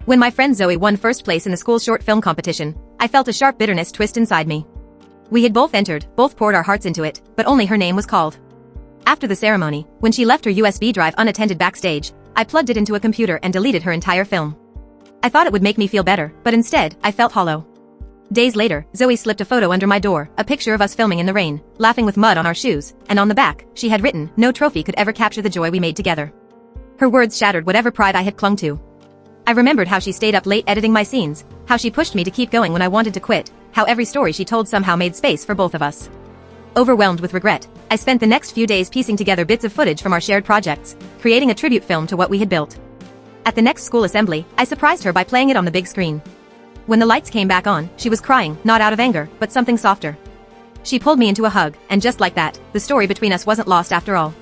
When my friend Zoe won first place in the school short film competition, I felt a sharp bitterness twist inside me. We had both entered, both poured our hearts into it, but only her name was called. After the ceremony, when she left her USB drive unattended backstage, I plugged it into a computer and deleted her entire film. I thought it would make me feel better, but instead, I felt hollow. Days later, Zoe slipped a photo under my door, a picture of us filming in the rain, laughing with mud on our shoes, and on the back, she had written, "No trophy could ever capture the joy we made together." Her words shattered whatever pride I had clung to. I remembered how she stayed up late editing my scenes, how she pushed me to keep going when I wanted to quit, how every story she told somehow made space for both of us. Overwhelmed with regret, I spent the next few days piecing together bits of footage from our shared projects, creating a tribute film to what we had built. At the next school assembly, I surprised her by playing it on the big screen. When the lights came back on, she was crying, not out of anger, but something softer. She pulled me into a hug, and just like that, the story between us wasn't lost after all.